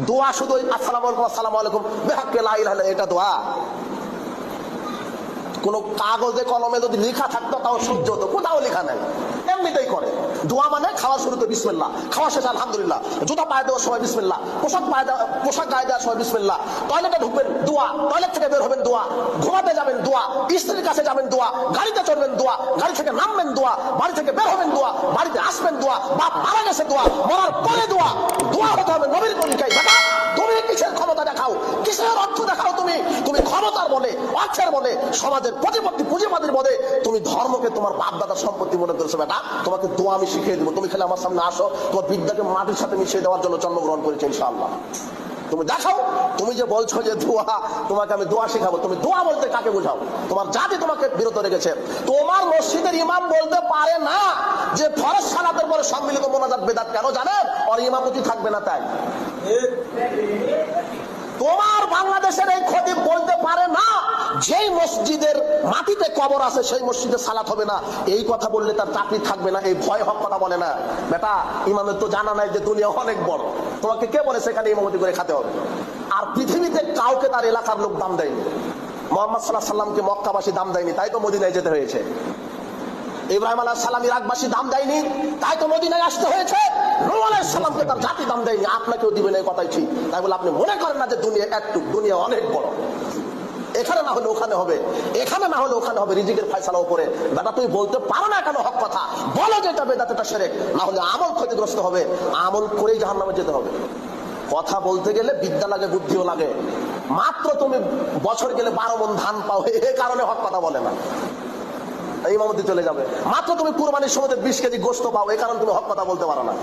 দোয়া শুধু আসসালামু আলাইকুম আসসালামু আলাইকুম বিহাক্কি লা ইলাহা ইল্লাল্লাহ, এটা দোয়া? কোন কাগজে কলমে যদি লেখা থাকতো তাও সহ্য হতো, কোথাও লেখা নাই, এমনিতেই করে। দোয়া মানে খাওয়া শুরুতে বিসমিল্লাহ, খাওয়া শেষে আলহামদুলিল্লাহ, জুতা পায়ে দেওয়ার সময় বিসমিল্লাহ, পোশাক গায়ে দেওয়ার সময় বিসমিল্লাহ, টয়লেটে ঢুকবেন দোয়া, টয়লেট থেকে বের হবেন দোয়া, ঘুমাতে যাবেন দোয়া, স্ত্রীর কাছে যাবেন দোয়া, গাড়িতে চড়বেন দোয়া, গাড়ি থেকে নামবেন দোয়া, বাড়ি থেকে বের হবেন দোয়া, বাড়িতে আসবেন দোয়া, বাপ মারা গেছে দোয়া, মরার পরে দোয়া। দোয়া হতে হবে নবীর তরিকায়। বেটা তুমি কিসের ক্ষমতা দেখাও, কিসের অর্থ দেখাও? তুমি ক্ষমতার বলে, অর্থের বলে, সমাজের প্রতিপত্তি পুঁজিবাদের বলে তুমি ধর্মকে তোমার বাপ দাদার সম্পত্তি মনে করেছো। বেটা তোমাকে দোয়া আমি শিখিয়ে দেবো, তুমি খালি আমার সামনে আসো, তোমার বিদ্যাকে মাটির সাথে মিশিয়ে দেওয়ার জন্য জন্মগ্রহণ করেছে ইনশাআল্লাহ। তুমি দেখাও, তুমি যে বলছো যে দোয়া, তোমাকে আমি দোয়া শিখাবো, তুমি দোয়া বলতে কাকে বোঝাও? তোমার জাতি তোমাকে বিরত রেখেছে। তোমার মসজিদের ইমাম বলতে পারে না যে ফরজ সালাতের পরে সম্মিলিত মোনাজাত বেদাত, কেন জানেন? আর ইমামতি থাকবে না তাই। তোমার বাংলাদেশের এই খতিব বলতে পারে না যেই মসজিদের মাটিতে কবর আছে সেই মসজিদে সালাত হবে না, এই কথা বললে তার চাকরি থাকবে না, এই ভয় হক কথা বলে না। বেটা ইমামের তো জানা নাই যে দুনিয়া অনেক বড়, তোমাকে কে বলে সেখানে ইমামতি করে খেতে হবে? আর পৃথিবীতে কাউকে তার এলাকার লোক দাম দেয়নি। মুহাম্মদ সাল্লাল্লাহু আলাইহি সাল্লামকে মক্কাবাসী দাম দেয়নি, তাই তো মদিনায় যেতে হয়েছে। ইব্রাহিম আলাইহিস সালাম ইরাকবাসী দাম দেয়নি, তাই তো মদিনায় আসতে হয়েছে। নূহ আলাইহিস সালামকে তার জাতি দাম দেয়নি, আপনাকেও দিবে না, এই কথাই ঠিক। তাই বলে আপনি মনে করেন না যে দুনিয়া একটুক, দুনিয়া অনেক বড়। এখানে না হলে ওখানে হবে, এখানে না হলে ওখানে হবে, রিজিকের ফয়সালা উপরে। বেটা তুমি বলতে পারো না কেন হক কথা? বলো যে এটা বেদাত, এটা শিরক, না হলে আমল ক্ষতিগ্রস্ত হবে, আমল করেই জাহান্নামে যেতে হবে। কথা বলতে গেলে বিদ্যা লাগে, বুদ্ধিও লাগে। মাত্র তুমি বছর গেলে 12 মণ ধান পাও, এই কারণে হক কথা বলে না, ইমামতি চলে যাবে। মাত্র তুমি কুরবানির সময় 20 কেজি গোশত পাও, এই কারণে তুমি হক কথা বলতে পারো না।